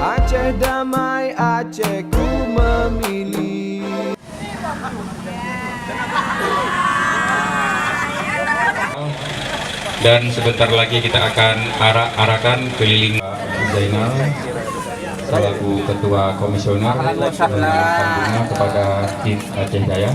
Aceh damai, Aceh ku memilih. Dan sebentar lagi kita akan arahkan keliling Zainal selaku ketua komisioner menyerahkan bunga kepada tim Aceh Jaya.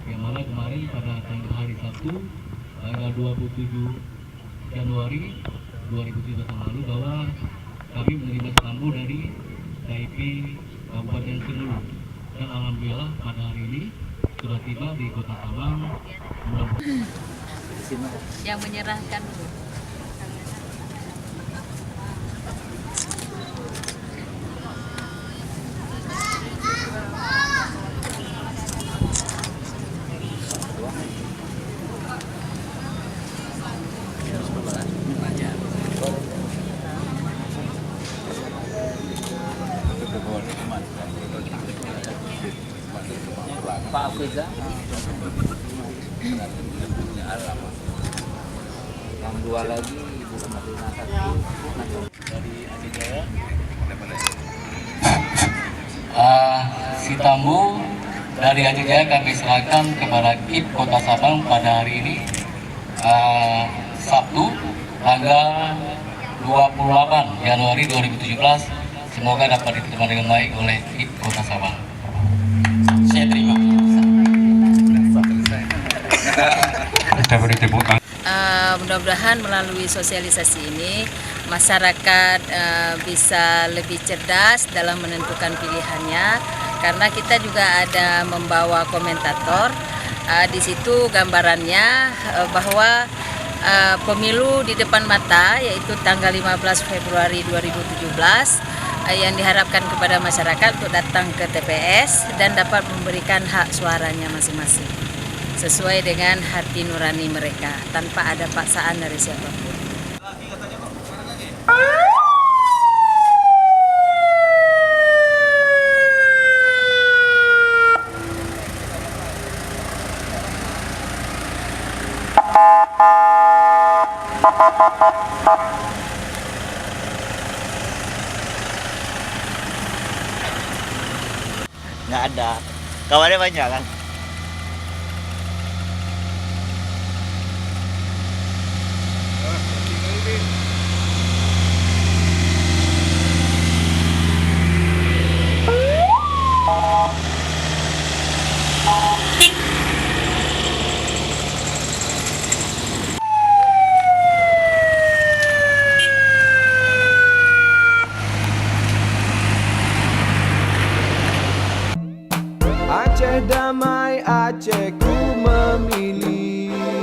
Yang mana kemarin pada hari Sabtu tanggal 27 Januari 2017 yang lalu bahwa kami menerima tamu dari KIP Kabupaten Senulu, dan alhamdulillah pada hari ini sudah tiba di Kota Sabang. Yang menyerahkan Pak Afiza yang dua lagi Ibu Marlina dari Aceh Jaya. Si tamu dari Aceh Jaya kami serahkan kepada KIP Kota Sabang pada hari ini, Sabtu tanggal 28 Januari 2017. Semoga dapat diterima dengan baik oleh KIP Kota Sabang. Saya terima. Kita beri tepuk tangan. Mudah-mudahan melalui sosialisasi ini masyarakat bisa lebih cerdas dalam menentukan pilihannya, karena kita juga ada membawa komentator. Di situ gambarannya bahwa pemilu di depan mata, yaitu tanggal 15 Februari 2017, yang diharapkan kepada masyarakat untuk datang ke TPS dan dapat memberikan hak suaranya masing-masing sesuai dengan hati nurani mereka tanpa ada paksaan dari siapapun. Nggak ada, kawannya banyak kan. Aceh damai, Aceh